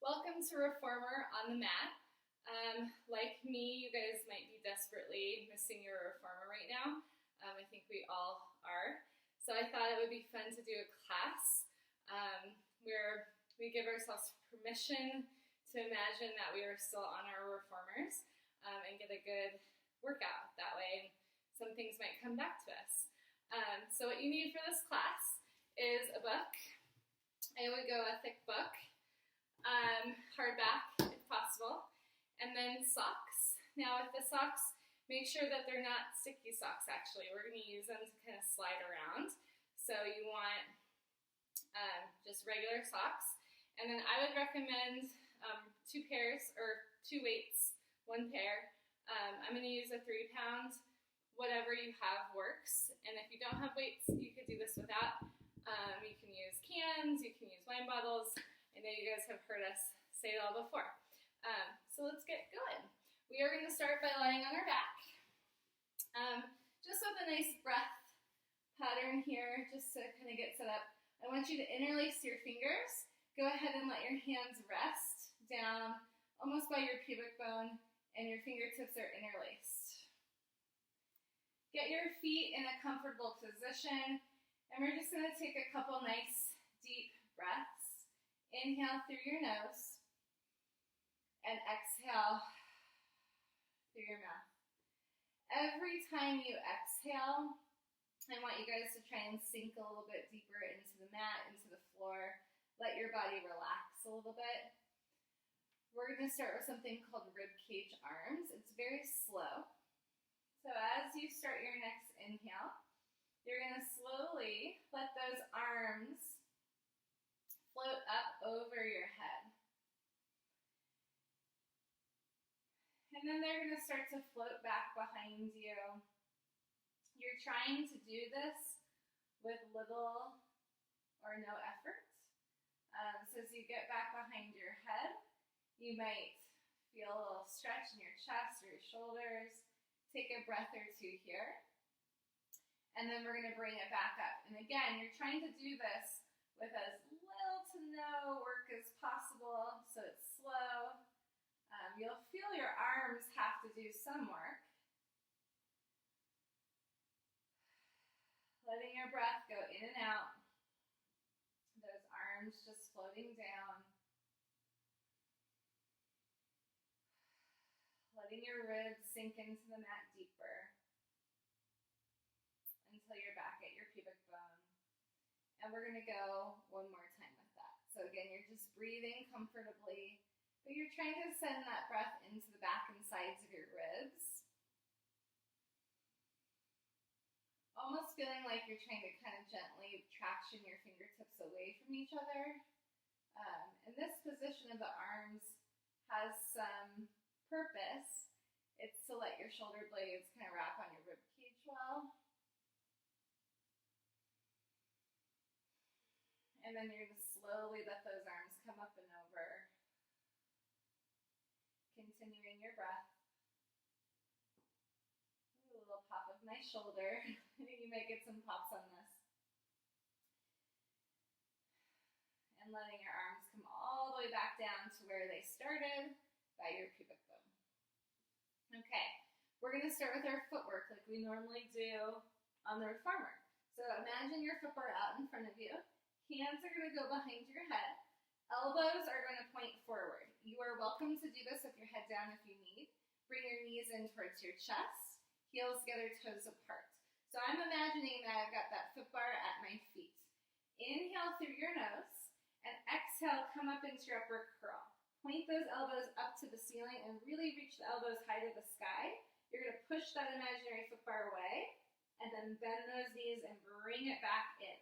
Welcome to Reformer on the Mat. Like me, you guys might be desperately missing your reformer right now. I think we all are. So I thought it would be fun to do a class where we give ourselves permission to imagine that we are still on our reformers and get a good workout that way. Some things might come back to us. So what you need for this class is a book. I would go a thick book. Hardback if possible, and then socks. Now with the socks, make sure that they're not sticky socks actually. We're going to use them to kind of slide around. So you want just regular socks. And then I would recommend 2 pairs, or 2 weights, 1 pair. I'm going to use a 3 pound. Whatever you have works. And if you don't have weights, you could do this without. You can use cans, you can use wine bottles. I know you guys have heard us say it all before. So let's get going. We are going to start by lying on our back. Just with a nice breath pattern here, just to kind of get set up. I want you to interlace your fingers. Go ahead and let your hands rest down almost by your pubic bone, and your fingertips are interlaced. Get your feet in a comfortable position, and we're just going to take a couple nice deep breaths. Inhale through your nose and exhale through your mouth. Every time you exhale, I want you guys to try and sink a little bit deeper into the mat, into the floor. Let your body relax a little bit. We're going to start with something called rib cage arms. It's very slow. So as you start your next inhale, you're going to slowly let those arms float up over your head. And then they're going to start to float back behind you. You're trying to do this with little or no effort. So as you get back behind your head, you might feel a little stretch in your chest or your shoulders. Take a breath or 2 here. And then we're going to bring it back up. And again, you're trying to do this with as little to no work as possible, so it's slow. You'll feel your arms have to do some work. Letting your breath go in and out. Those arms just floating down. Letting your ribs sink into the mat deeper until you're back at your pubic bone. And we're going to go one more time with that. So again, you're just breathing comfortably, but you're trying to send that breath into the back and sides of your ribs. Almost feeling like you're trying to kind of gently traction your fingertips away from each other. And this position of the arms has some purpose. It's to let your shoulder blades kind of wrap on your rib cage well. And then you're going to slowly let those arms come up and over. Continuing your breath. A little pop of my shoulder. You might get some pops on this. And letting your arms come all the way back down to where they started by your pubic bone. Okay, we're going to start with our footwork like we normally do on the reformer. So imagine your footbar out in front of you. Hands are going to go behind your head. Elbows are going to point forward. You are welcome to do this with your head down if you need. Bring your knees in towards your chest. Heels together, toes apart. So I'm imagining that I've got that foot bar at my feet. Inhale through your nose and exhale, come up into your upward curl. Point those elbows up to the ceiling and really reach the elbows high to the sky. You're going to push that imaginary foot bar away and then bend those knees and bring it back in.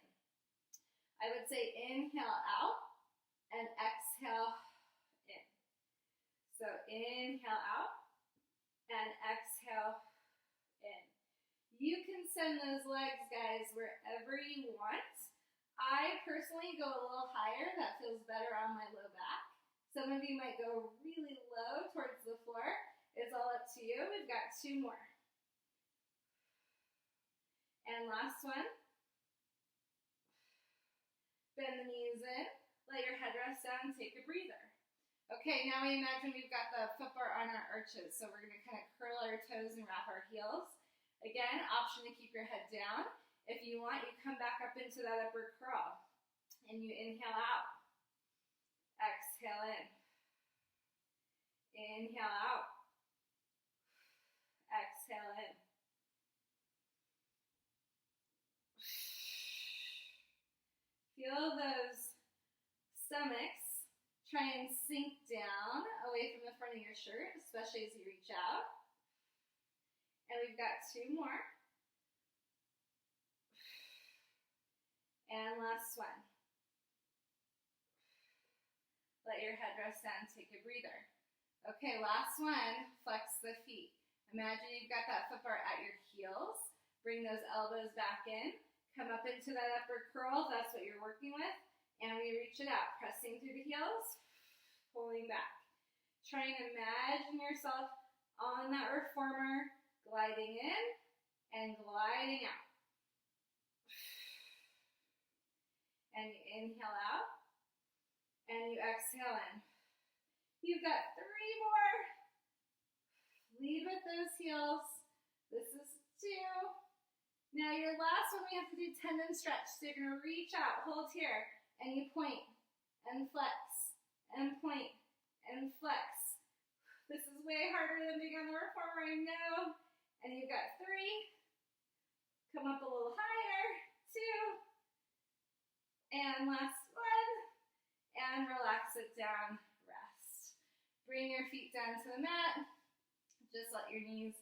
I would say inhale out and exhale in. So inhale out and exhale in. You can send those legs, guys, wherever you want. I personally go a little higher. That feels better on my low back. Some of you might go really low towards the floor. It's all up to you. We've got 2 more. And last one. Bend the knees in, let your head rest down, take a breather. Okay, now we imagine we've got the foot bar on our arches, so we're going to kind of curl our toes and wrap our heels. Again, option to keep your head down. If you want, you come back up into that upper curl, and you inhale out. Exhale in. Inhale out. Exhale in. Feel those stomachs try and sink down away from the front of your shirt, especially as you reach out. And we've got 2 more. And last one. Let your head rest down, take a breather. Okay, last one, flex the feet. Imagine you've got that foot bar at your heels. Bring those elbows back in. Come up into that upper curl, that's what you're working with. And we reach it out, pressing through the heels, pulling back. Try and imagine yourself on that reformer, gliding in and gliding out. And you inhale out, and you exhale in. You've got 3 more. Lead with those heels. This is 2. Now your last one, we have to do tendon stretch. So you're going to reach out, hold here, and you point and flex and point and flex. This is way harder than being on the reformer, I know. And you've got 3. Come up a little higher. 2. And last one. And relax it down. Rest. Bring your feet down to the mat. Just let your knees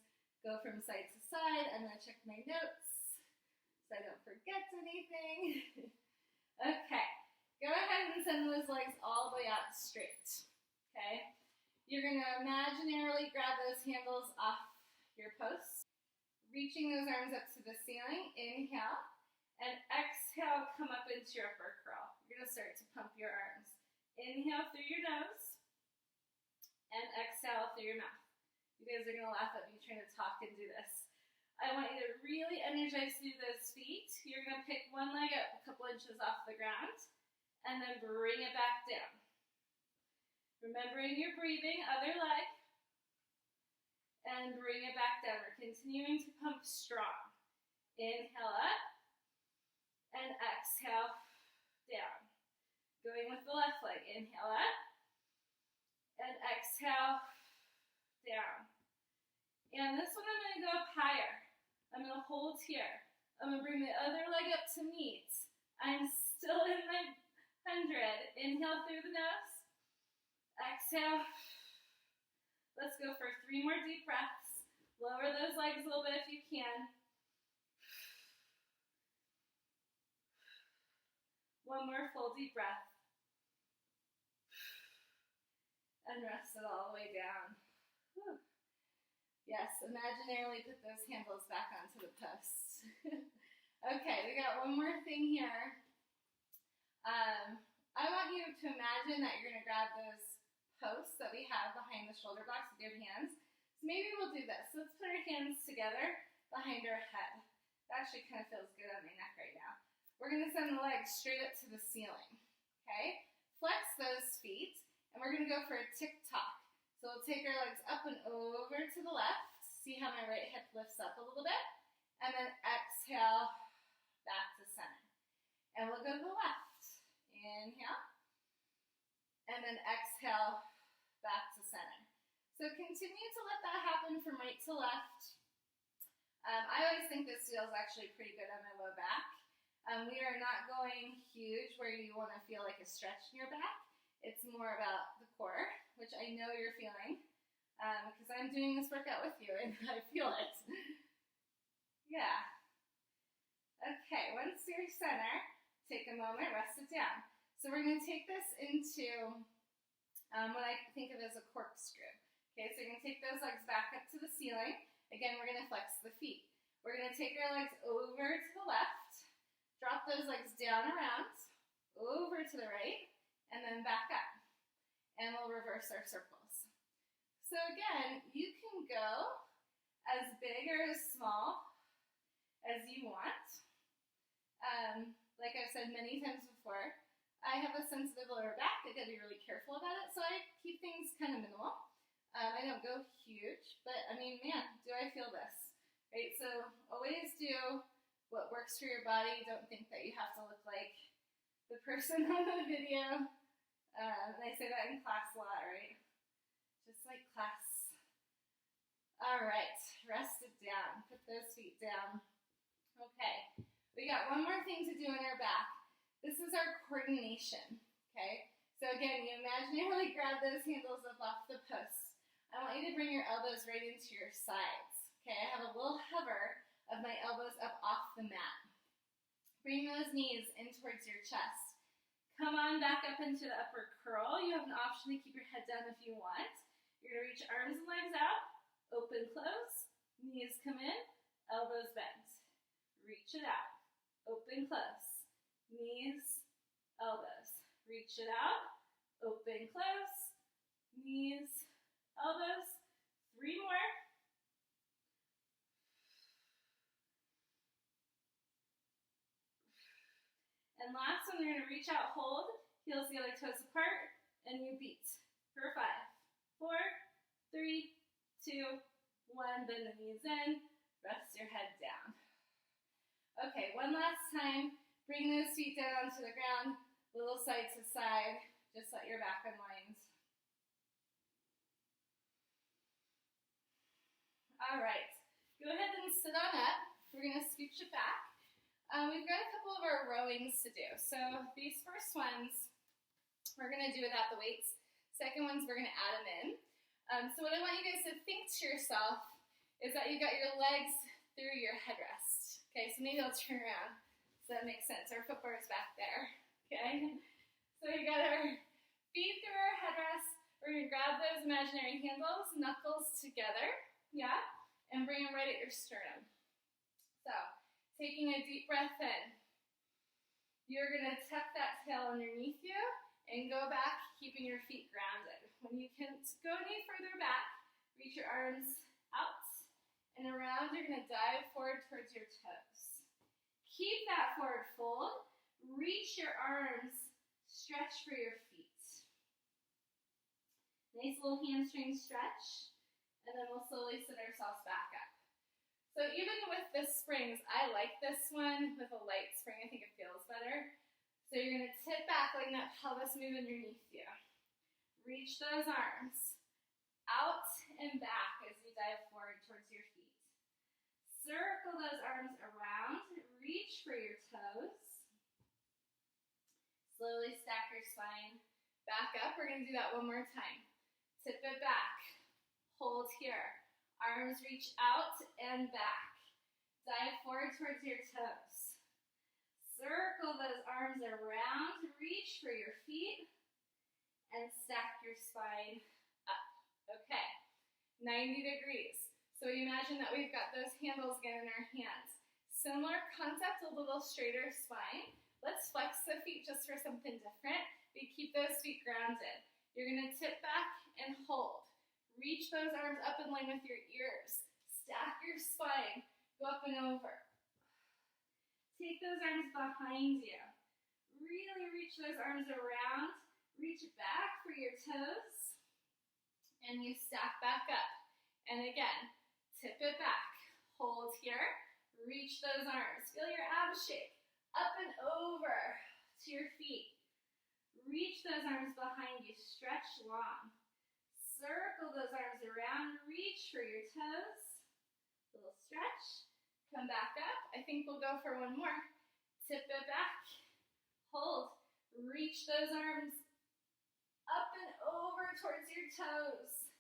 go from side to side. I'm going to check my notes so I don't forget anything. Okay. Go ahead and send those legs all the way out straight. Okay? You're going to imaginarily grab those handles off your posts. Reaching those arms up to the ceiling. Inhale. And exhale, come up into your upper curl. You're going to start to pump your arms. Inhale through your nose. And exhale through your mouth. You guys are going to laugh at me trying to talk and do this. I want you to really energize through those feet. You're going to pick one leg up a couple inches off the ground. And then bring it back down. Remembering your breathing, other leg. And bring it back down. We're continuing to pump strong. Inhale up. And exhale down. Going with the left leg. Inhale up. And exhale down. And this one I'm going to go up higher. I'm going to hold here. I'm going to bring the other leg up to meet. I'm still in my 100. Inhale through the nose. Exhale. Let's go for 3 more deep breaths. Lower those legs a little bit if you can. 1 more full deep breath. And rest it all the way down. Whew. Yes, imaginarily put those handles back onto the posts. Okay, we got 1 more thing here. I want you to imagine that you're going to grab those posts that we have behind the shoulder blocks with your hands. So maybe we'll do this. Let's put our hands together behind our head. That actually kind of feels good on my neck right now. We're going to send the legs straight up to the ceiling. Okay? Flex those feet, and we're going to go for a tick-tock. So we'll take our legs up and over to the left. See how my right hip lifts up a little bit? And then exhale back to center. And we'll go to the left. Inhale. And then exhale back to center. So continue to let that happen from right to left. I always think this feels actually pretty good on my low back. We are not going huge where you want to feel like a stretch in your back. It's more about the core, which I know you're feeling, because I'm doing this workout with you and I feel it. Yeah. Okay, once you're center, take a moment, rest it down. So we're going to take this into what I think of as a corkscrew. Okay, so you're going to take those legs back up to the ceiling. Again, we're going to flex the feet. We're going to take our legs over to the left, drop those legs down around, over to the right, and then back up. And we'll reverse our circles. So again, you can go as big or as small as you want. Like I've said many times before, I have a sensitive lower back. I gotta be really careful about it, so I keep things I don't go huge, but I mean, man, do I feel this, right? So always do what works for your body. Don't think that you have to look like the person on the video. And I say that in class a lot, right? Just like class. All right, rest it down. Put those feet down. Okay, we got one more thing to do in our back. This is our coordination, okay? So again, you imaginarily grab those handles up off the post. I want you to bring your elbows right into your sides, okay? I have a little hover of my elbows up off the mat. Bring those knees in towards your chest. Come on back up into the upward curl. You have an option to keep your head down if you want. You're going to reach arms and legs out, open, close, knees come in, elbows bend. Reach it out, open, close, knees, elbows. Reach it out, open, close, knees, elbows. 3 more. And last one, you're going to reach out, hold, heels the other toes apart, and you beat for 5, 4, 3, 2, 1. Bend the knees in, rest your head down. Okay, one last time. Bring those feet down onto the ground, little side to side. Just let your back unwind. All right, go ahead and sit on up. We're going to scooch it back. We've got a couple of our rowings to do. So these first ones, we're going to do without the weights. Second ones, we're going to add them in. So what I want you guys to think to yourself is that you got your legs through your headrest. Okay, so maybe I'll turn around so that makes sense. Our foot bar is back there. Okay, so we got our feet through our headrest. We're going to grab those imaginary handles, knuckles together, yeah, and bring them right at your sternum. So, taking a deep breath in, you're going to tuck that tail underneath you and go back, keeping your feet grounded. When you can go any further back, reach your arms out and around. You're going to dive forward towards your toes. Keep that forward fold. Reach your arms, stretch for your feet. Nice little hamstring stretch, and then we'll slowly sit ourselves back up. So even with the springs, I like this one with a light spring. I think it feels better. So you're going to tip back, letting that pelvis move underneath you. Reach those arms out and back as you dive forward towards your feet. Circle those arms around. Reach for your toes. Slowly stack your spine back up. We're going to do that one more time. Tip it back. Hold here. Arms reach out and back. Dive forward towards your toes. Circle those arms around. Reach for your feet. And stack your spine up. Okay. 90 degrees. So imagine that we've got those handles again in our hands. Similar concept, a little straighter spine. Let's flex the feet just for something different. We keep those feet grounded. You're going to tip back and hold. Reach those arms up in line with your ears. Stack your spine. Go up and over. Take those arms behind you. Really reach those arms around. Reach back for your toes. And you stack back up. And again, tip it back. Hold here. Reach those arms. Feel your abs shake. Up and over to your feet. Reach those arms behind you. Stretch long. Circle those arms around. Reach for your toes. Little stretch. Come back up. I think we'll go for one more. Tip it back. Hold. Reach those arms up and over towards your toes.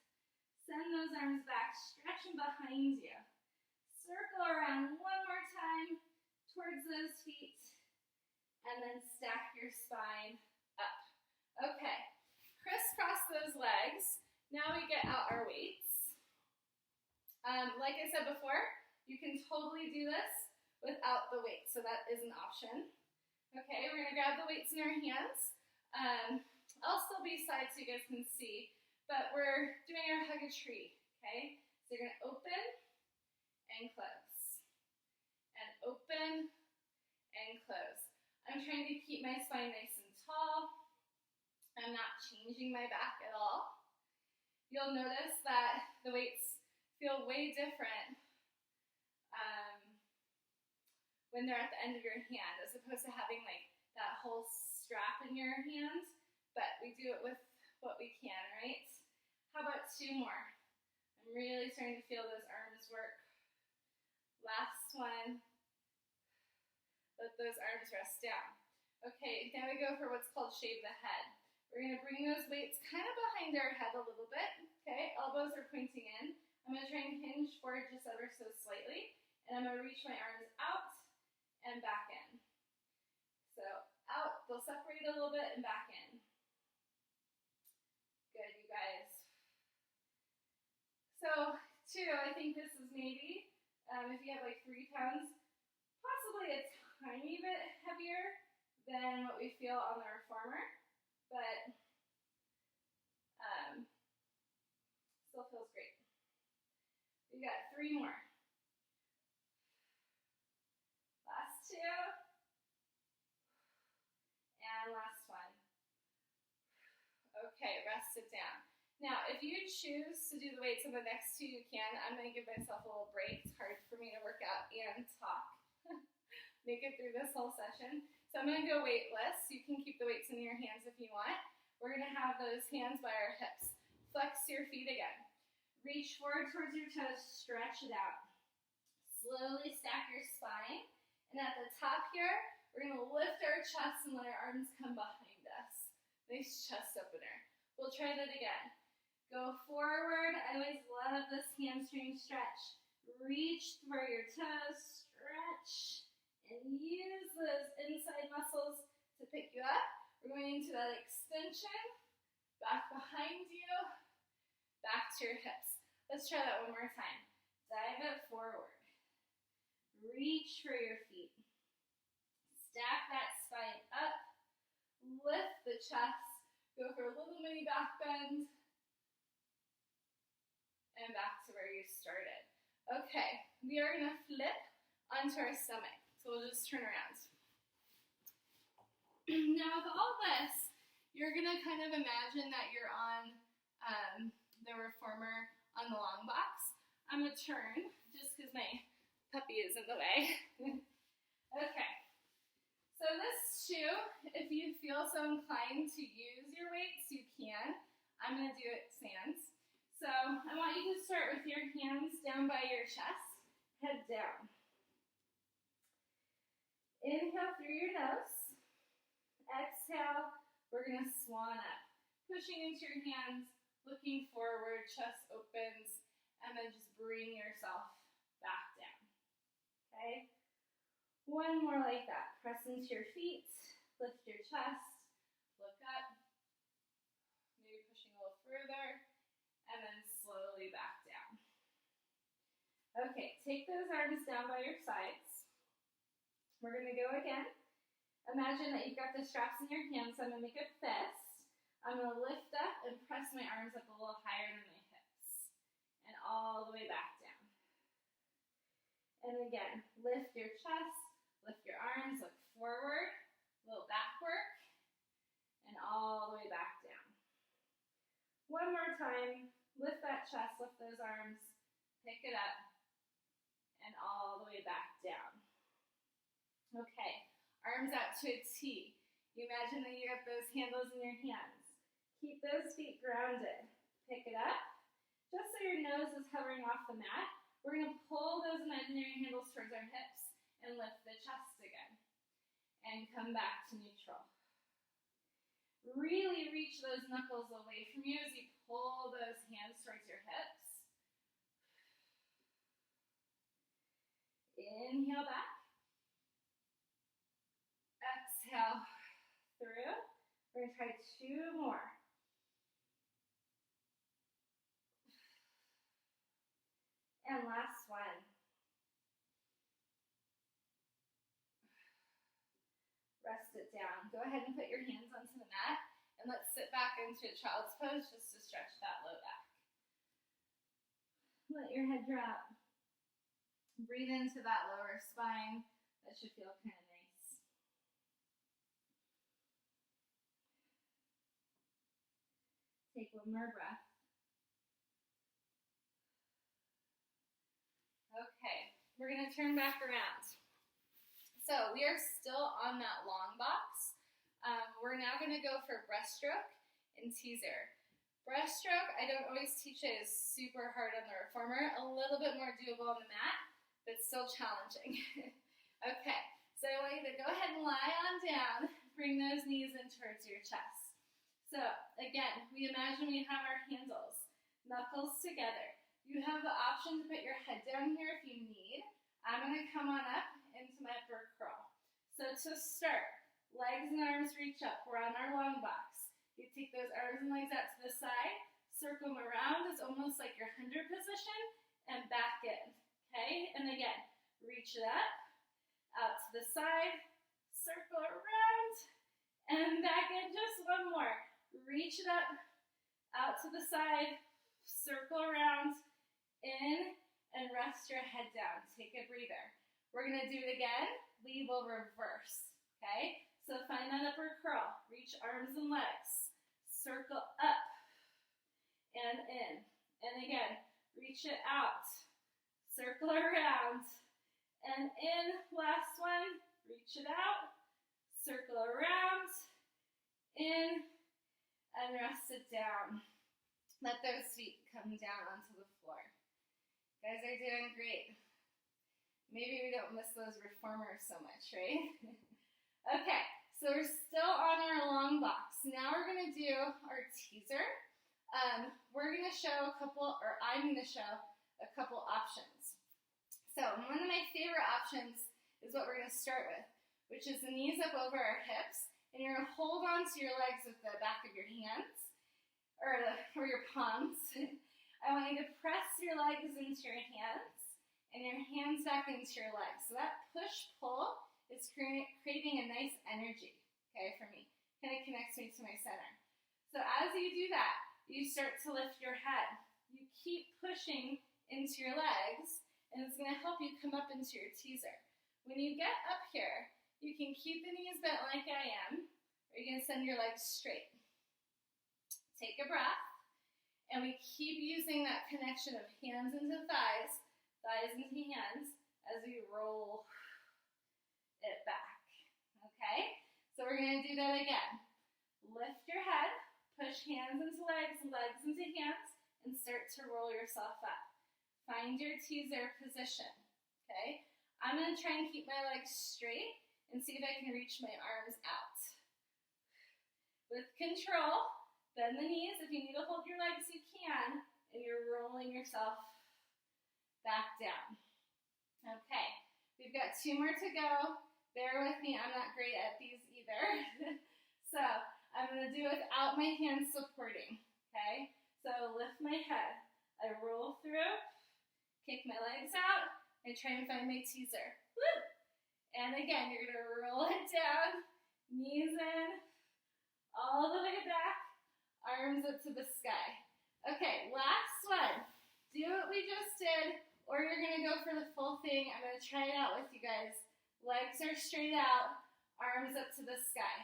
Send those arms back. Stretch them behind you. Circle around one more time towards those feet. And then stack your spine up. Okay. Crisscross those legs. Now we get out our weights. Like I said before, you can totally do this without the weights, so that is an option. Okay, we're going to grab the weights in our hands. I'll still be side so you guys can see, but we're doing our hug a tree, okay? So you're going to open and close, and open and close. I'm trying to keep my spine nice and tall. I'm not changing my back at all. You'll notice that the weights feel way different when they're at the end of your hand, as opposed to having like that whole strap in your hand. But we do it with what we can, right? How about 2 more? I'm really starting to feel those arms work. Last one. Let those arms rest down. Okay, now we go for what's called shave the head. We're going to bring those weights kind of behind our head a little bit. Okay, elbows are pointing in. I'm going to try and hinge forward just ever so slightly. And I'm going to reach my arms out and back in. So out, they'll separate a little bit and back in. Good, you guys. So 2, I think this is maybe, if you have like 3 pounds, possibly a tiny bit heavier than what we feel on the reformer, but still feels great. We got 3 more. Last 2. And last one. Okay, rest it down. Now, if you choose to do the weights on the next 2, you can. I'm going to give myself a little break. It's hard for me to work out and talk. Make it through this whole session. So I'm going to go weightless. You can keep the weights in your hands if you want. We're going to have those hands by our hips. Flex your feet again. Reach forward towards your toes. Stretch it out. Slowly stack your spine. And at the top here, we're going to lift our chest and let our arms come behind us. Nice chest opener. We'll try that again. Go forward. I always love this hamstring stretch. Reach for your toes. Stretch. And use those inside muscles to pick you up. We're going into that extension. Back behind you. Back to your hips. Let's try that one more time. Dive it forward. Reach for your feet. Stack that spine up. Lift the chest. Go for a little mini back bend. And back to where you started. Okay, we are going to flip onto our stomach. So we'll just turn around. Now with all this, you're going to kind of imagine that you're on the reformer on the long box. I'm going to turn just because my puppy is in the way. Okay. So this too, if you feel so inclined to use your weights, you can. I'm going to do it sans. So I want you to start with your hands down by your chest, head down. Inhale through your nose. Exhale, we're going to swan up. Pushing into your hands, looking forward, chest opens, and then just bring yourself back down. Okay? One more like that. Press into your feet, lift your chest, look up, maybe pushing a little further, and then slowly back down. Okay, take those arms down by your sides. We're going to go again. Imagine that you've got the straps in your hands, so I'm going to make a fist. I'm going to lift up and press my arms up a little higher than my hips. And all the way back down. And again, lift your chest, lift your arms, look forward, a little back work, and all the way back down. One more time, lift that chest, lift those arms, pick it up, and all the way back down. Okay, arms out to a T. You imagine that you have those handles in your hands. Keep those feet grounded. Pick it up, just so your nose is hovering off the mat. We're going to pull those imaginary handles towards our hips and lift the chest again. And come back to neutral. Really reach those knuckles away from you as you pull those hands towards your hips. Inhale back. Exhale through. We're going to try 2 more. And last one. Rest it down. Go ahead and put your hands onto the mat, and let's sit back into a child's pose just to stretch that low back. Let your head drop. Breathe into that lower spine. That should feel kind of nice. Take one more breath. we're gonna turn back around. So we are still on that long box. We're now gonna go for breaststroke and teaser. Breaststroke, I don't always teach it, is super hard on the reformer, a little bit more doable on the mat, but still challenging. Okay, so I want you to go ahead and lie on down, bring those knees in towards your chest. So again, we imagine we have our handles, knuckles together. You have the option to put your head down here if you need. I'm gonna come on up into my upper curl. So to start, legs and arms reach up, we're on our long box. You take those arms and legs out to the side, circle them around, it's almost like your 100 position, and back in, okay? And again, reach it up, out to the side, circle around, and back in. Just one more. Reach it up, out to the side, circle around, in, and rest your head down. Take a breather. We're gonna do it again. We will reverse, okay? So find that upper curl. Reach arms and legs. Circle up and in. And again, reach it out. Circle around and in. Last one. Reach it out. Circle around. In. And rest it down. Let those feet come down onto the floor. You guys are doing great. Maybe we don't miss those reformers so much, right? Okay, so we're still on our long box. Now we're gonna do our teaser. We're gonna show a couple, or I'm gonna show a couple options. So one of my favorite options is what we're gonna start with, which is the knees up over our hips, and you're gonna hold on to your legs with the back of your hands, or your palms. I want you to press your legs into your hands, and your hands back into your legs. So that push-pull is creating a nice energy, okay, for me. Kind of connects me to my center. So as you do that, you start to lift your head. You keep pushing into your legs, and it's gonna help you come up into your teaser. When you get up here, you can keep the knees bent like I am, or you're gonna send your legs straight. Take a breath, and we keep using that connection of hands into thighs, thighs into hands, as we roll it back, okay? So we're gonna do that again. Lift your head, push hands into legs, legs into hands, and start to roll yourself up. Find your teaser position, okay? I'm gonna try and keep my legs straight and see if I can reach my arms out. With control, bend the knees. If you need to hold your legs, you can, and you're rolling yourself back down. Okay, we've got 2 more to go. Bear with me, I'm not great at these either. So I'm gonna do it without my hands supporting, okay? So lift my head, I roll through, kick my legs out, and try and find my teaser. Woo! And again, you're gonna roll it down, knees in, all the way back, arms up to the sky. Okay, last one. Do what we just did, or you're gonna go for the full thing. I'm gonna try it out with you guys. Legs are straight out, arms up to the sky.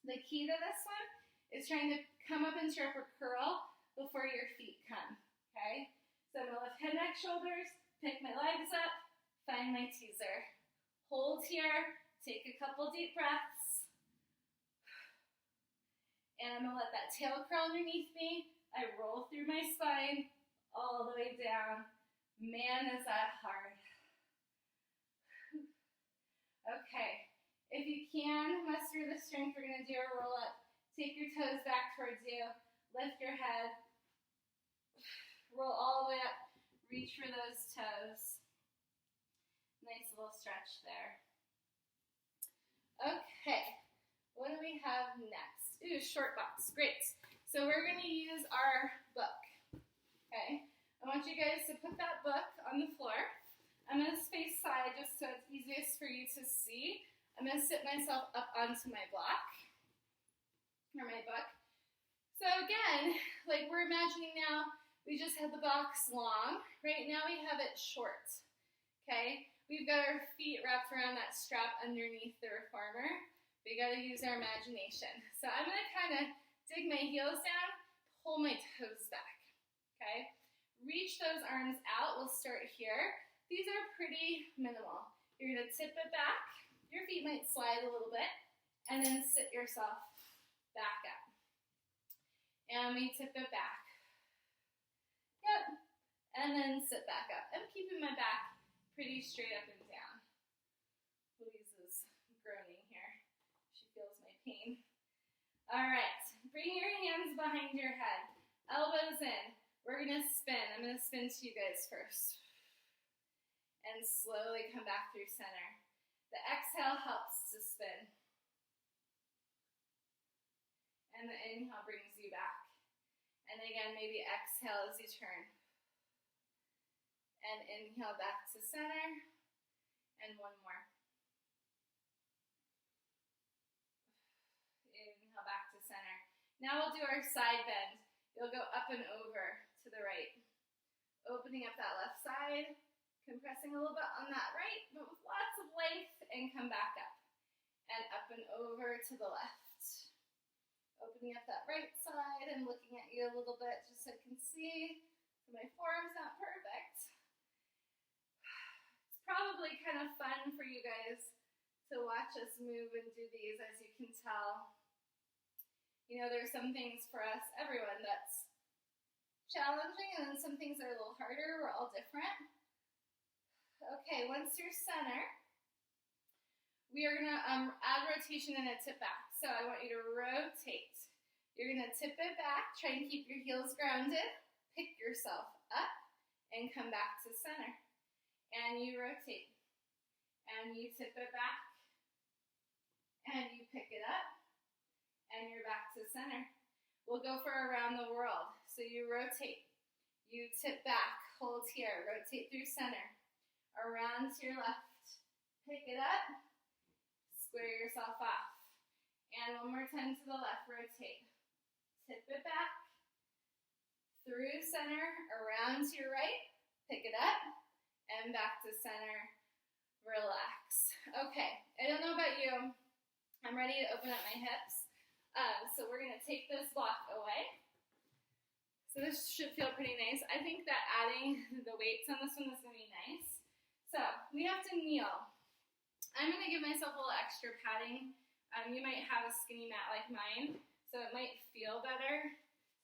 The key to this one is trying to come up into your upper curl before your feet come, okay? So I'm gonna lift head, neck, shoulders, pick my legs up, find my teaser. Hold here, take a couple deep breaths. And I'm gonna let that tail curl underneath me. I roll through my spine, all the way down. Man, is that hard. Okay, if you can, muster the strength, we're gonna do a roll up. Take your toes back towards you, lift your head, roll all the way up, reach for those toes. Nice little stretch there. Okay, what do we have next? Ooh, short box, great. So we're gonna use our book, okay? I want you guys to put that book on the floor. I'm gonna space side just so it's easiest for you to see. I'm gonna sit myself up onto my block, or my book. So again, like we're imagining now, we just had the box long. Right now we have it short, okay? We've got our feet wrapped around that strap underneath the reformer. We gotta use our imagination. So I'm gonna kind of dig my heels down, pull my toes back, okay? Reach those arms out. We'll start here. these are pretty minimal. You're gonna tip it back. Your feet might slide a little bit, and then sit yourself back up. And we tip it back. Yep. And then sit back up. I'm keeping my back pretty straight up and down. Louise is groaning here. She feels my pain. All right. Bring your hands behind your head. Elbows in. We're going to spin. I'm going to spin to you guys first. And slowly come back through center. The exhale helps to spin. And the inhale brings you back. And again, maybe exhale as you turn. And inhale back to center. And one more. Inhale back to center. Now we'll do our side bend. You'll go up and over to the right. Opening up that left side. Compressing a little bit on that right, but with lots of length. And come back up. And up and over to the left. Opening up that right side and looking at you a little bit just so I can see. So my forearm's not perfect. It's probably kind of fun for you guys to watch us move and do these, as you can tell. You know, there's some things for us, everyone, that's challenging, and then some things that are a little harder. We're all different. Okay, once you're center, we are gonna add rotation and a tip back. So I want you to rotate. You're gonna tip it back, try and keep your heels grounded, pick yourself up, and come back to center. And you rotate. And you tip it back. And you pick it up. And you're back to center. We'll go for around the world. So you rotate. You tip back, hold here, rotate through center. Around to your left. Pick it up. Square yourself off. And one more time to the left, rotate. Tip it back. Through center, around to your right. Pick it up. And back to center. Relax. Okay, I don't know about you. I'm ready to open up my hips. So we're going to take this block away. So this should feel pretty nice. I think that adding the weights on this one is going to be nice. So we have to kneel. I'm going to give myself a little extra padding. You might have a skinny mat like mine, so it might feel better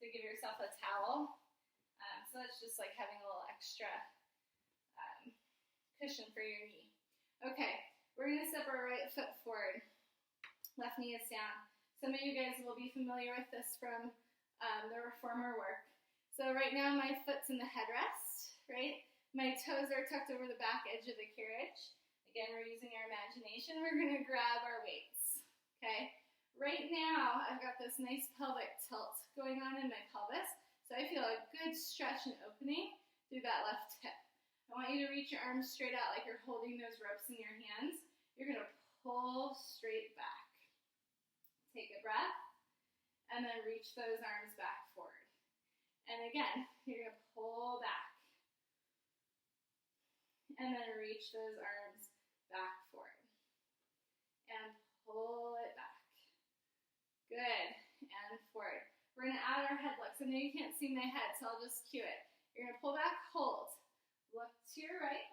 to give yourself a towel. So it's just like having a little extra cushion for your knee. Okay, we're going to step our right foot forward. Left knee is down. Some of you guys will be familiar with this from the reformer work. So right now my foot's in the headrest, right? My toes are tucked over the back edge of the carriage. Again, we're using our imagination. We're going to grab our weights, okay? Right now, I've got this nice pelvic tilt going on in my pelvis, so I feel a good stretch and opening through that left hip. I want you to reach your arms straight out like you're holding those ropes in your hands. You're going to pull straight back. Take a breath, and then reach those arms back forward. And again, you're going to pull back. And then reach those arms back forward. And pull it back. Good. And forward. We're going to add our head looks. I know you can't see my head, so I'll just cue it. You're going to pull back, hold. Look to your right.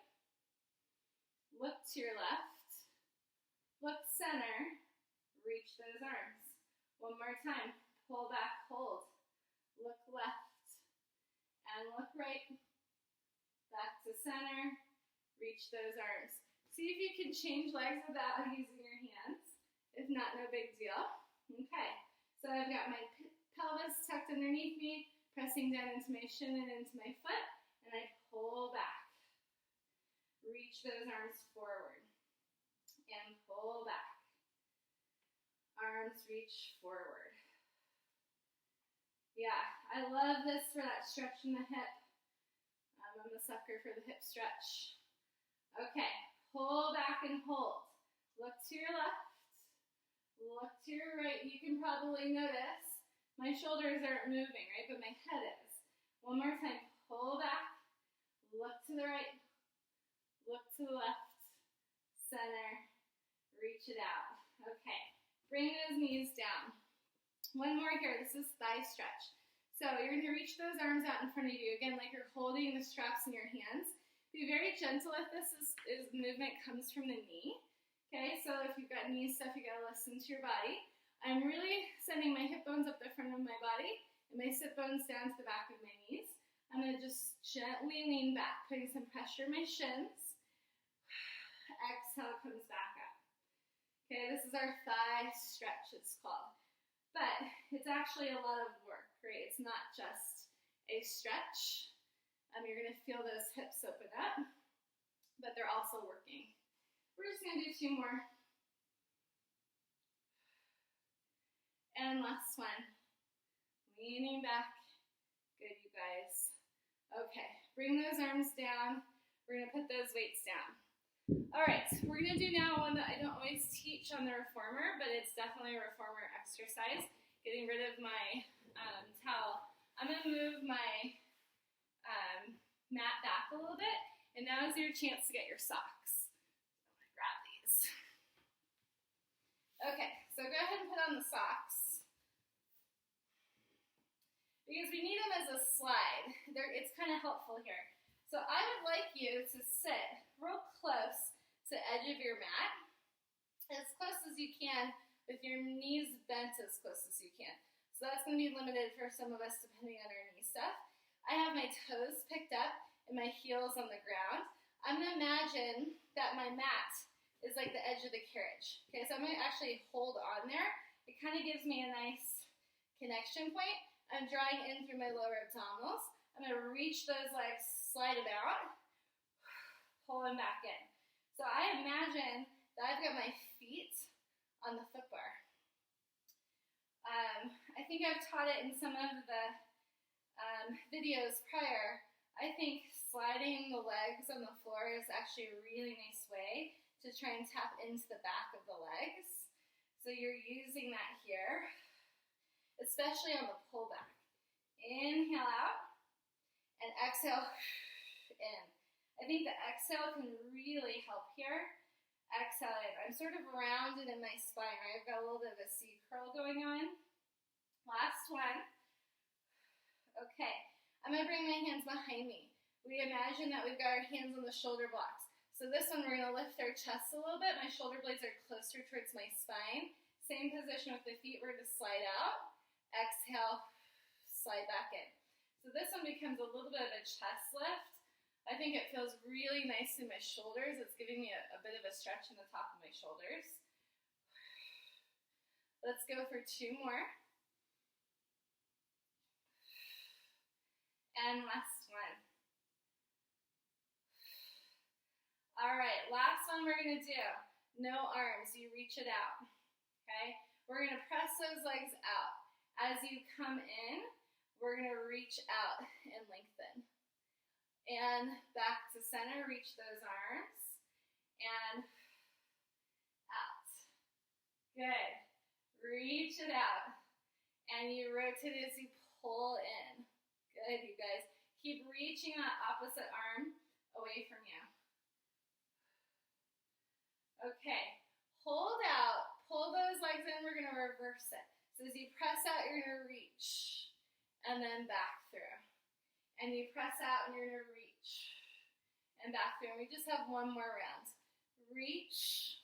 Look to your left. Look center. Reach those arms. One more time. Pull back, hold. Look left. And look right. Back to center. Reach those arms. See if you can change legs without using your hands. If not, no big deal. Okay. So I've got my pelvis tucked underneath me, pressing down into my shin and into my foot, and I pull back. Reach those arms forward. And pull back. Arms reach forward. Yeah, I love this for that stretch in the hip. I'm a sucker for the hip stretch. Okay, pull back and hold. Look to your left. Look to your right. You can probably notice my shoulders aren't moving, right? But my head is. One more time. Pull back. Look to the right. Look to the left. Center. Reach it out. Okay. Bring those knees down. One more here. This is thigh stretch. So you're going to reach those arms out in front of you. Again, like you're holding the straps in your hands. Be very gentle if this is movement comes from the knee. Okay, so if you've got knee stuff, you gotta listen to your body. I'm really sending my hip bones up the front of my body and my sit bones down to the back of my knees. I'm gonna just gently lean back, putting some pressure on my shins. Exhale, comes back up. Okay, this is our thigh stretch, it's called. But it's actually a lot of work, right? It's not just a stretch. You're gonna feel those hips open up, but they're also working. We're just gonna do 2 more. And last one. Leaning back. Good, you guys. Okay, bring those arms down. We're gonna put those weights down. All right, we're gonna do now one that I don't always teach on the reformer, but it's definitely a reformer exercise. Getting rid of my towel. I'm gonna move my mat back a little bit, and now is your chance to get your socks. I'm gonna grab these. Okay, so go ahead and put on the socks. Because we need them as a slide. It's kind of helpful here. So I would like you to sit real close to the edge of your mat, as close as you can, with your knees bent as close as you can. So that's going to be limited for some of us depending on our knee stuff. I have my toes picked up and my heels on the ground. I'm going to imagine that my mat is like the edge of the carriage. Okay, so I'm going to actually hold on there. It kind of gives me a nice connection point. I'm drawing in through my lower abdominals. I'm going to reach those legs, slide them out, pull them back in. So I imagine that I've got my feet on the foot bar. I think I've taught it in some of the videos prior. I think sliding the legs on the floor is actually a really nice way to try and tap into the back of the legs. So you're using that here, especially on the pullback. Inhale out and exhale in. I think the exhale can really help here. Exhale in. I'm sort of rounded in my spine, right? I've got a little bit of a C curl going on. Last one. Okay, I'm going to bring my hands behind me. We imagine that we've got our hands on the shoulder blocks. So this one, we're going to lift our chest a little bit. My shoulder blades are closer towards my spine. Same position with the feet. We're going to slide out. Exhale, slide back in. So this one becomes a little bit of a chest lift. I think it feels really nice in my shoulders. It's giving me a bit of a stretch in the top of my shoulders. Let's go for 2 more. And last one. All right, last one we're going to do. No arms, you reach it out. Okay? We're going to press those legs out. As you come in, we're going to reach out and lengthen. And back to center, reach those arms. And out. Good. Reach it out. And you rotate as you pull in. Good, you guys. Keep reaching that opposite arm away from you. Okay. Hold out. Pull those legs in. We're going to reverse it. So as you press out, you're going to reach. And then back through. And you press out and you're going to reach. And back through. And we just have 1 more round. Reach.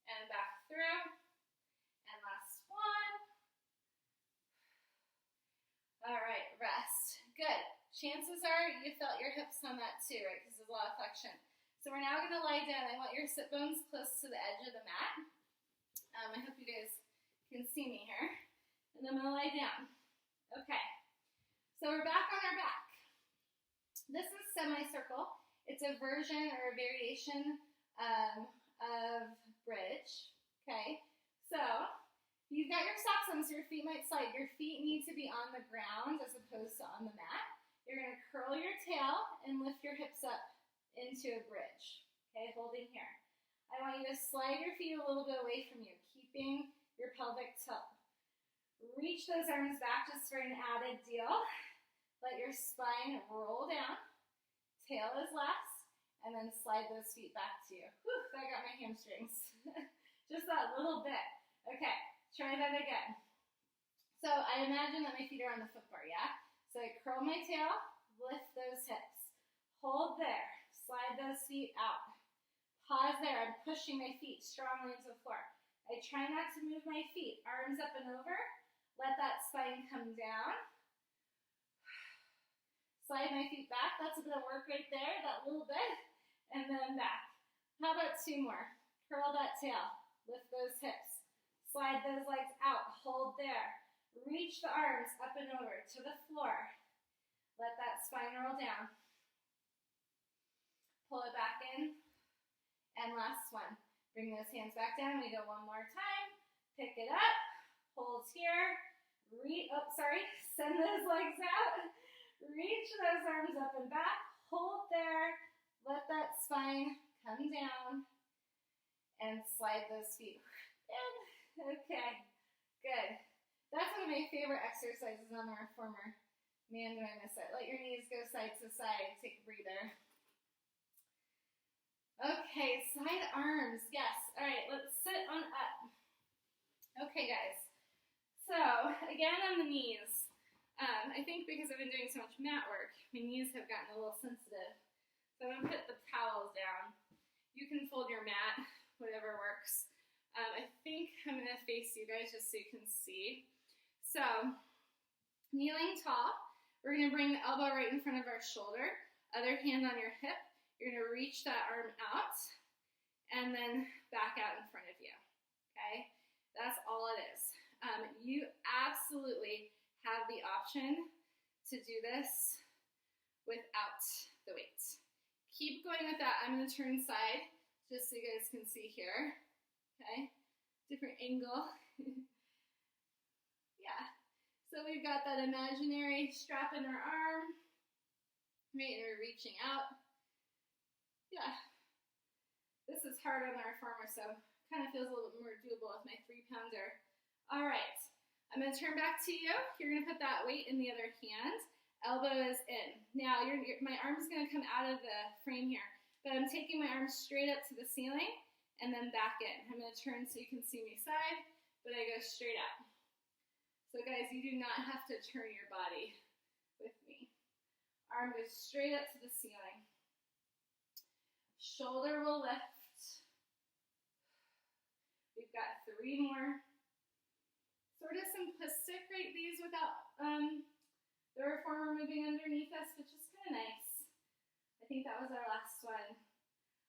And back through. And last one. All right, rest. Good. Chances are you felt your hips on that too, right? Because there's a lot of flexion. So we're now going to lie down. I want your sit bones close to the edge of the mat. I hope you guys can see me here. And I'm going to lie down. Okay. So we're back on our back. This is semicircle. It's a version or a variation of bridge. Okay. So you've got your socks on, so your feet might slide. Your feet need to be on the ground as opposed to on the mat. You're going to curl your tail and lift your hips up into a bridge. Okay, holding here. I want you to slide your feet a little bit away from you, keeping your pelvic tilt. Reach those arms back just for an added deal. Let your spine roll down. Tail is last. And then slide those feet back to you. Whew, that got my hamstrings. Just that little bit. Okay. Try that again. So I imagine that my feet are on the foot bar, yeah? So I curl my tail, lift those hips. Hold there. Slide those feet out. Pause there. I'm pushing my feet strongly into the floor. I try not to move my feet. Arms up and over. Let that spine come down. Slide my feet back. That's a bit of work right there, that little bit. And then back. How about 2 more? Curl that tail. Lift those hips. Slide those legs out. Hold there. Reach the arms up and over to the floor. Let that spine roll down. Pull it back in. And last one. Bring those hands back down. We go one more time. Pick it up. Hold here. Send those legs out. Reach those arms up and back. Hold there. Let that spine come down. And slide those feet in. Okay. Good. That's one of my favorite exercises on the reformer. Man, do I miss it. Let your knees go side to side. Take a breather. Okay, side arms. Yes. All right, let's sit on up. Okay, guys. So, again on the knees. I think because I've been doing so much mat work, my knees have gotten a little sensitive. So I'm going to put the towels down. You can fold your mat, whatever works. I think I'm going to face you guys just so you can see. So, kneeling tall, we're going to bring the elbow right in front of our shoulder, other hand on your hip. You're going to reach that arm out, and then back out in front of you, okay? That's all it is. You absolutely have the option to do this without the weight. Keep going with that. I'm going to turn side just so you guys can see here, okay? Different angle. Yeah. So we've got that imaginary strap in our arm, right, and we're reaching out. Yeah. This is hard on our reformer, so kind of feels a little bit more doable with my 3-pounder. All right. I'm going to turn back to you. You're going to put that weight in the other hand. Elbow is in. Now, my arm is going to come out of the frame here, but I'm taking my arm straight up to the ceiling and then back in. I'm going to turn so you can see me side, but I go straight up. So guys, you do not have to turn your body with me. Arm goes straight up to the ceiling. Shoulder will lift. We've got 3 more. Sort of simplistic, right? These without the reformer moving underneath us, which is kind of nice. I think that was our last one.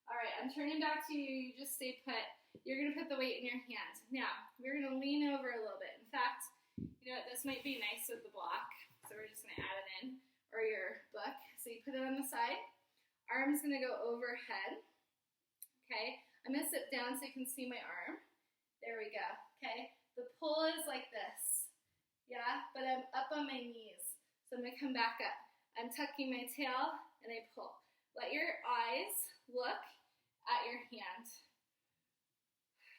All right, I'm turning back to you. You just stay put. You're going to put the weight in your hand. Now, we're going to lean over a little bit. In fact, you know what? This might be nice with the block, so we're just going to add it in, or your book. So you put it on the side. Arm's going to go overhead. Okay, I'm going to sit down so you can see my arm. There we go. Okay. The pull is like this, yeah, but I'm up on my knees, so I'm going to come back up. I'm tucking my tail, and I pull. Let your eyes look at your hand.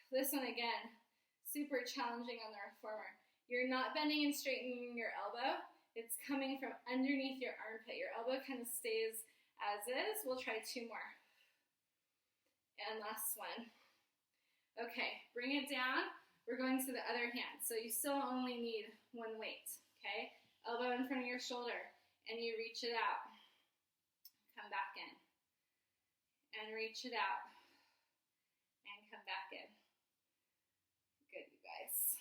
This one, again, super challenging on the reformer. You're not bending and straightening your elbow. It's coming from underneath your armpit. Your elbow kind of stays as is. We'll try 2 more. And last one. Okay, bring it down. We're going to the other hand, so you still only need 1 weight, okay? Elbow in front of your shoulder, and you reach it out. Come back in. And reach it out. And come back in. Good, you guys.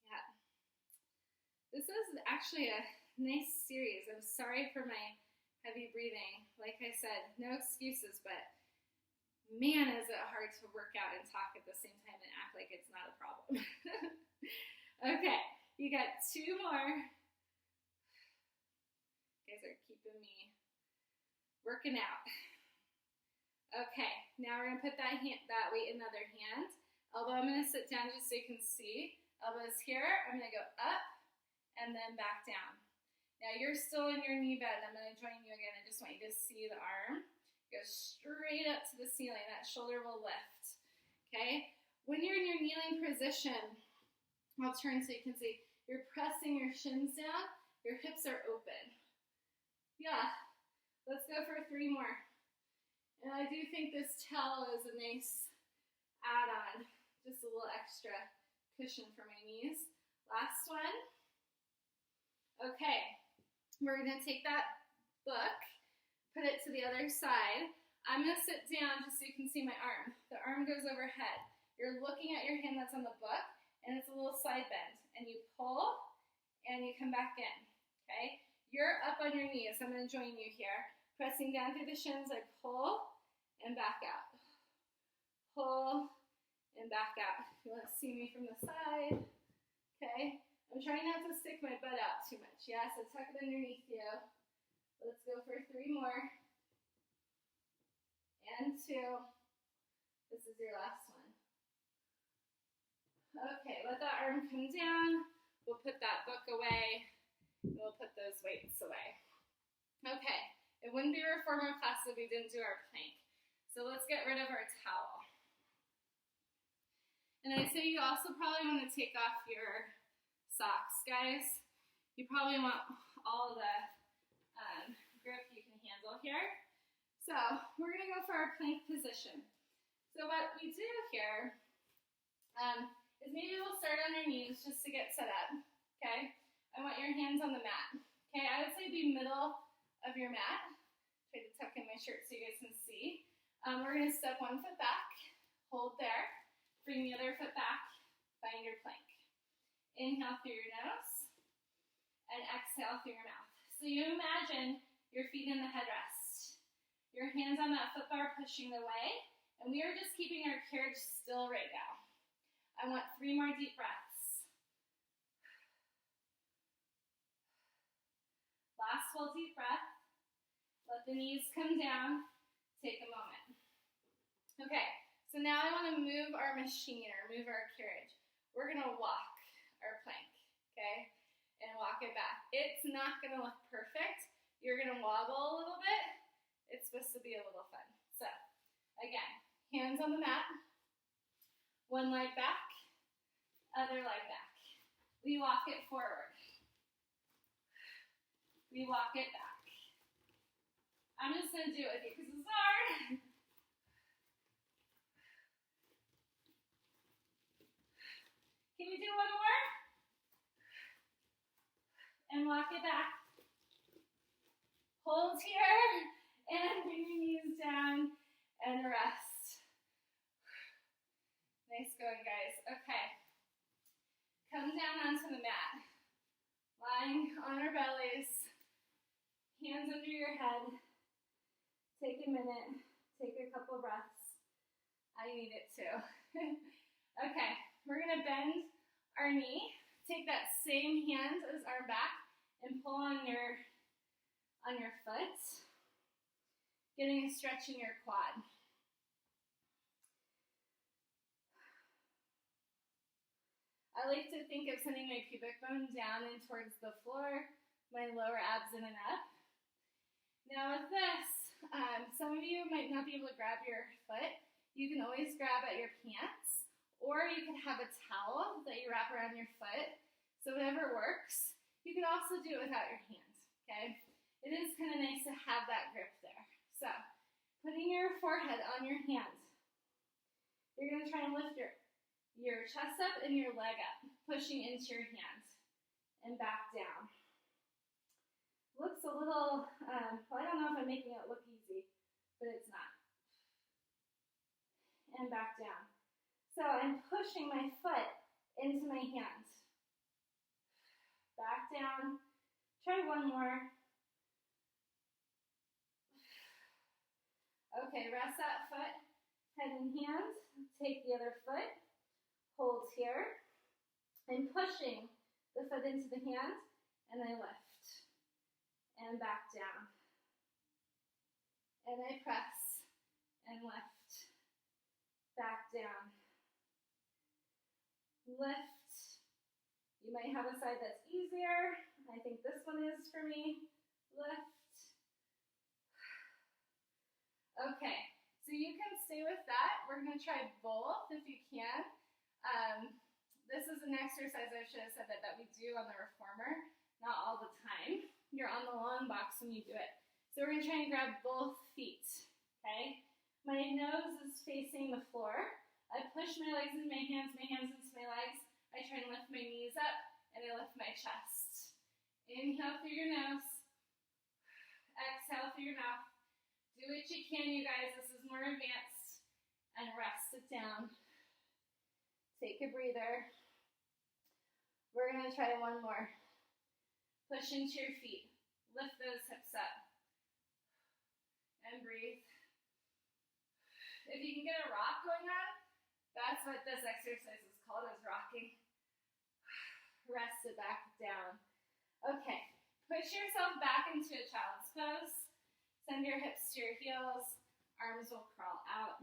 Yeah. This is actually a nice series. I'm sorry for my heavy breathing. Like I said, no excuses, but man, is it hard to work out and talk at the same time and act like it's not a problem. Okay, you got 2 more. You guys are keeping me working out. Okay, now we're going to put that weight in the other hand. Elbow, I'm going to sit down just so you can see. Elbow's here. I'm going to go up and then back down. Now you're still in your knee bend. I'm going to join you again. I just want you to see the arm. Go straight up to the ceiling. That shoulder will lift. Okay? When you're in your kneeling position, I'll turn so you can see. You're pressing your shins down. Your hips are open. Yeah. Let's go for 3 more. And I do think this towel is a nice add-on. Just a little extra cushion for my knees. Last one. Okay. We're going to take that book. Put it to the other side. I'm going to sit down just so you can see my arm. The arm goes overhead. You're looking at your hand that's on the book, and it's a little side bend. And you pull, and you come back in, okay? You're up on your knees. I'm going to join you here. Pressing down through the shins, I pull and back out. Pull and back out. If you want to see me from the side, okay? I'm trying not to stick my butt out too much, yeah? So tuck it underneath you. Let's go for 3 more. And 2. This is your last one. Okay, let that arm come down. We'll put that book away. We'll put those weights away. Okay, it wouldn't be a reformer class if we didn't do our plank. So let's get rid of our towel. And I'd say you also probably want to take off your socks, guys. You probably want all the grip you can handle here. So we're going to go for our plank position. So what we do here is maybe we'll start on your knees just to get set up, okay? I want your hands on the mat, okay? I would say be middle of your mat. Try to tuck in my shirt so you guys can see. We're going to step 1 foot back, hold there, bring the other foot back, find your plank. Inhale through your nose, and exhale through your mouth. So you imagine your feet in the headrest. Your hands on that foot bar pushing the way, and we are just keeping our carriage still right now. I want 3 more deep breaths. Last full deep breath. Let the knees come down. Take a moment. Okay, so now I want to move our machine or move our carriage. We're going to walk our plank, okay, and walk it back. It's not going to look perfect. You're going to wobble a little bit. It's supposed to be a little fun. So, again, hands on the mat, 1 leg back, other leg back. We walk it forward. We walk it back. I'm just going to do it with you because it's hard. Can we do 1 more? And walk it back. Hold here. And bring your knees down and rest. Nice going, guys. Okay. Come down onto the mat. Lying on our bellies. Hands under your head. Take a minute. Take a couple breaths. I need it too. Okay. We're going to bend our knee. Take that same hand as our back and pull on your foot. Getting a stretch in your quad. I like to think of sending my pubic bone down and towards the floor, my lower abs in and up. Now with this, some of you might not be able to grab your foot. You can always grab at your pants, or you could have a towel that you wrap around your foot. So whatever works. You could also do it without your hands, okay? It is kind of nice to have that grip there. So, putting your forehead on your hand, you're going to try and lift your chest up and your leg up, pushing into your hand and back down. Looks a little, well, I don't know if I'm making it look easy, but it's not. And back down. So I'm pushing my foot into my hand. Back down. Try 1 more. Okay, rest that foot, head and hand. Take the other foot, hold here. I'm pushing the foot into the hand, and I lift. And back down. And I press and lift. Back down. Lift. You might have a side that's easier. I think this one is for me. Lift. Okay, so you can stay with that. We're going to try both if you can. This is an exercise, I should have said that we do on the reformer, not all the time. You're on the long box when you do it. So we're going to try and grab both feet, okay? My nose is facing the floor. I push my legs into my hands into my legs. I try and lift my knees up, and I lift my chest. Inhale through your nose. Exhale through your mouth. Do what you can, you guys. This is more advanced. And rest it down. Take a breather. We're going to try one more. Push into your feet. Lift those hips up. And breathe. If you can get a rock going on, that's what this exercise is called, is rocking. Rest it back down. Okay, push yourself back into a child's pose. Send your hips to your heels. Arms will crawl out.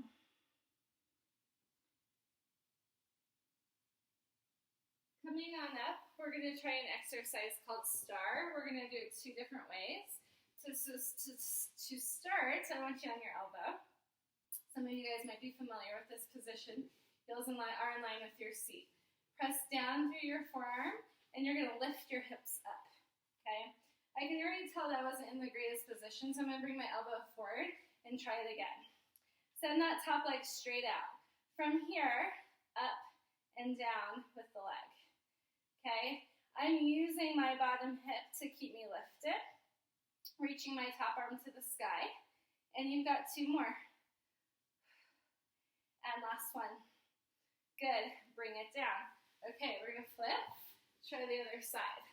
Coming on up, we're going to try an exercise called STAR. We're going to do it 2 different ways. To start, I want you on your elbow. Some of you guys might be familiar with this position. Heels are in line with your seat. Press down through your forearm, and you're going to lift your hips up, okay? I can already tell that wasn't in the greatest position, so I'm going to bring my elbow forward and try it again. Send that top leg straight out. From here, up and down with the leg, okay? I'm using my bottom hip to keep me lifted, reaching my top arm to the sky, and you've got 2 more. And last one. Good. Bring it down. Okay, we're going to flip. Try the other side.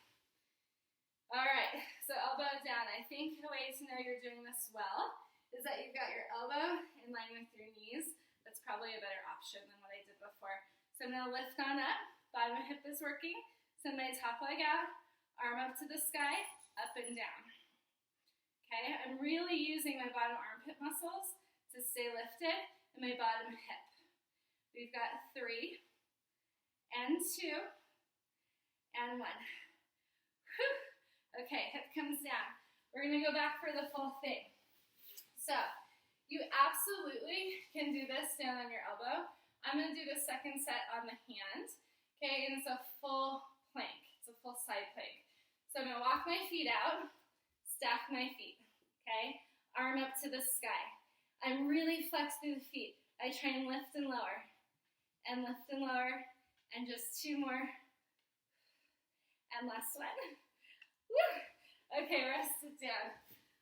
All right, so elbow down. I think the way to know you're doing this well is that you've got your elbow in line with your knees. That's probably a better option than what I did before. So I'm going to lift on up. Bottom hip is working. Send my top leg out. Arm up to the sky. Up and down. Okay, I'm really using my bottom armpit muscles to stay lifted and my bottom hip. We've got 3 and 2 and 1. Whew. Okay, hip comes down. We're going to go back for the full thing. So, you absolutely can do this down on your elbow. I'm going to do the second set on the hand. Okay, and it's a full plank. It's a full side plank. So I'm going to walk my feet out, stack my feet. Okay, arm up to the sky. I'm really flexed through the feet. I try and lift and lower. And lift and lower. And just 2 more. And last one. Woo! Okay, rest it down.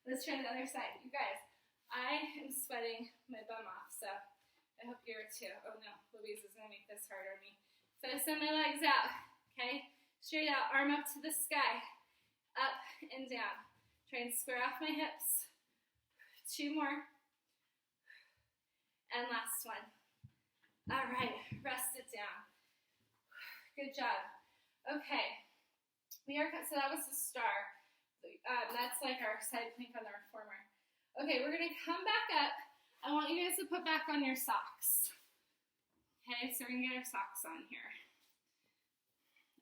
Let's try the other side. You guys, I am sweating my bum off, so I hope you are too. Oh no, Louise is going to make this hard on me. So I send my legs out, okay? Straight out, arm up to the sky. Up and down. Try and square off my hips. 2 more. And last one. All right, rest it down. Good job. Okay, so that was the STAR. That's like our side plank on the reformer. Okay, we're gonna come back up. I want you guys to put back on your socks. Okay, so we're gonna get our socks on here.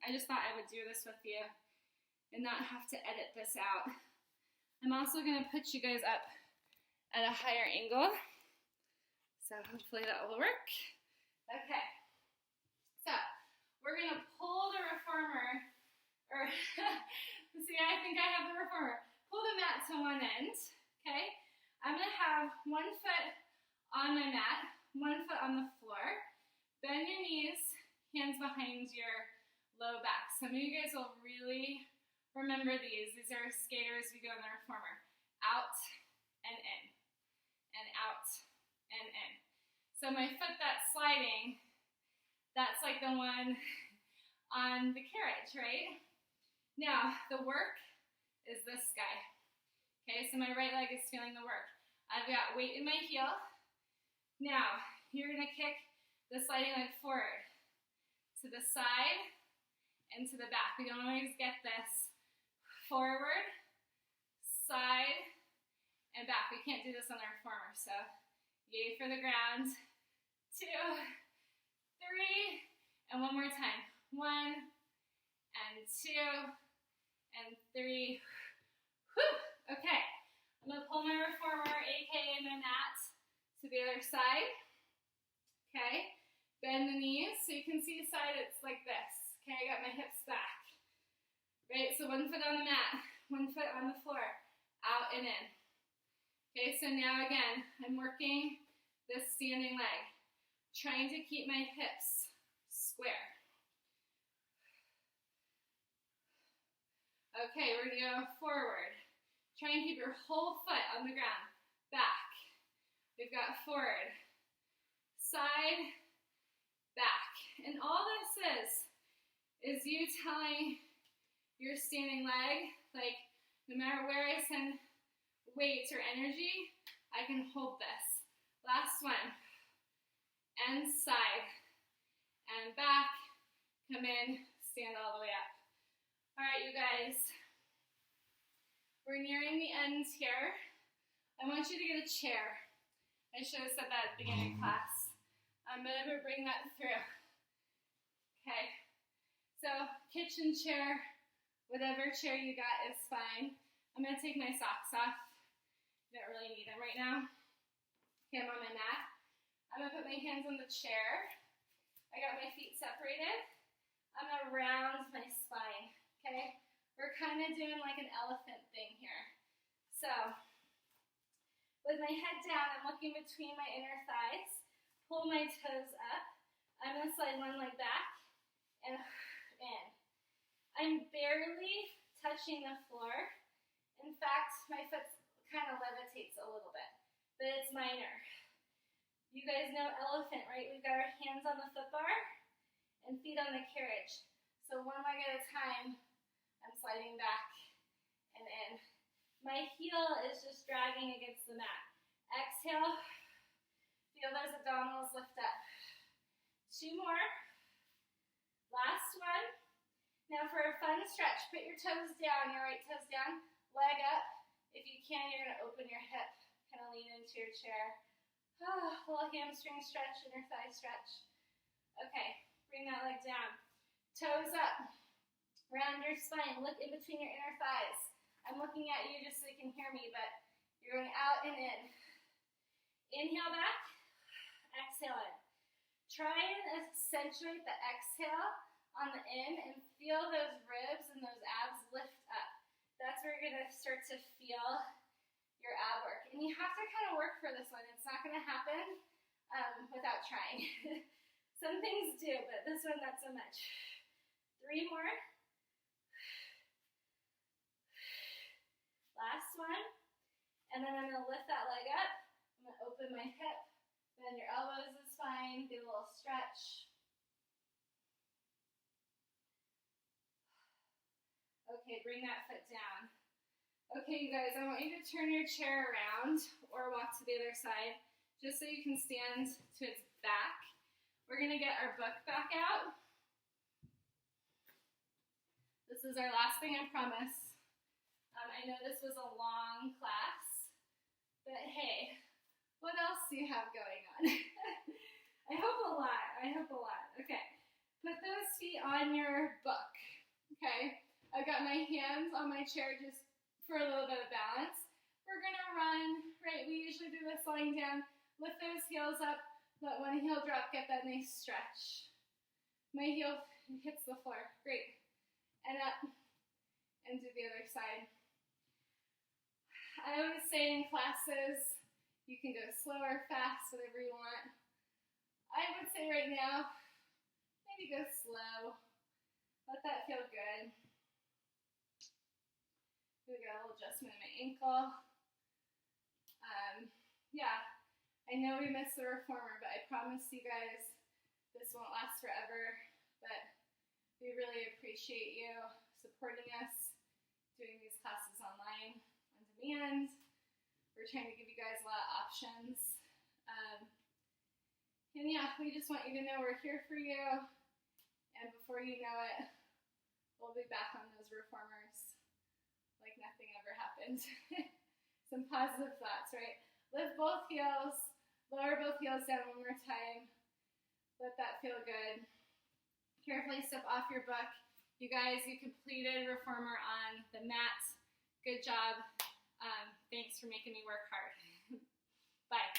I just thought I would do this with you and not have to edit this out. I'm also gonna put you guys up at a higher angle. So hopefully that will work. Okay, so we're gonna pull the reformer, or see, I think I have the reformer. Pull the mat to one end, okay? I'm gonna have 1 foot on my mat, 1 foot on the floor. Bend your knees, hands behind your low back. Some of you guys will really remember these. These are skaters we go in the reformer. Out and in, and out and in. So my foot that's sliding, that's like the one on the carriage, right? Now, the work is this guy. Okay, so my right leg is feeling the work. I've got weight in my heel. Now, you're gonna kick the sliding leg forward, to the side, and to the back. We don't always get this. Forward, side, and back. We can't do this on the reformer, so yay for the ground. 2, 3, and one more time. 1, and 2, and 3. Whew. Okay, I'm gonna pull my reformer, aka my mat, to the other side. Okay, bend the knees so you can see the side. It's like this. Okay, I got my hips back. Right, so 1 foot on the mat, 1 foot on the floor, out and in. Okay, so now again, I'm working this standing leg, trying to keep my hips square. Okay, we're gonna go forward. Try and keep your whole foot on the ground. Back. We've got forward, side, back. And all this is you telling your standing leg, like, no matter where I send weight or energy, I can hold this. Last one. And side. And back. Come in, stand all the way up. All right, you guys. We're nearing the end here. I want you to get a chair. I should have said that at the beginning of class. But I'm going to bring that through. Okay. So, kitchen chair, whatever chair you got is fine. I'm going to take my socks off. I don't really need them right now. Okay, I'm on my mat. I'm going to put my hands on the chair. I got my feet separated. I'm going to round my spine, okay? We're kind of doing like an elephant thing here. So, with my head down, I'm looking between my inner thighs. Pull my toes up. I'm going to slide one leg back and in. I'm barely touching the floor. In fact, my foot kind of levitates a little bit, but it's minor. You guys know elephant, right? We've got our hands on the foot bar and feet on the carriage. So one leg at a time, I'm sliding back and in. My heel is just dragging against the mat. Exhale, feel those abdominals lift up. 2 more. Last one. Now for a fun stretch, put your toes down, your right toes down, leg up. If you can, you're gonna open your hip, kind of lean into your chair. Little hamstring stretch, inner thigh stretch. Okay, bring that leg down. Toes up. Round your spine. Look in between your inner thighs. I'm looking at you just so you can hear me, but you're going out and in. Inhale back. Exhale in. Try and accentuate the exhale on the in and feel those ribs and those abs lift up. That's where you're going to start to feel your ab work. And you have to kind of work for this one. It's not going to happen without trying. Some things do, but this one not so much. 3 more. Last one. And then I'm going to lift that leg up. I'm going to open my hip. Bend your elbows is fine. Do a little stretch. Okay, bring that foot down. Okay, you guys, I want you to turn your chair around or walk to the other side just so you can stand to its back. We're going to get our book back out. This is our last thing, I promise. I know this was a long class, but hey, what else do you have going on? I hope a lot. I hope a lot. Okay, put those feet on your book. Okay, I've got my hands on my chair just for a little bit of balance. We're gonna run, right? We usually do this lying down. Lift those heels up. Let one heel drop. Get that nice stretch. My heel hits the floor. Great. And up, and to the other side. I always say in classes, you can go slow or fast, whatever you want. I would say right now, maybe go slow. Let that feel good. We got a little adjustment in my ankle. Yeah, I know we missed the reformer, but I promise you guys, this won't last forever, but we really appreciate you supporting us, doing these classes online, on demand. We're trying to give you guys a lot of options. And yeah, we just want you to know we're here for you. And before you know it, we'll be back on those reformers like nothing ever happened. Some positive thoughts, right? Lift both heels, lower both heels down one more time. Let that feel good. Carefully step off your book. You guys, you completed reformer on the mat. Good job. Thanks for making me work hard. Bye.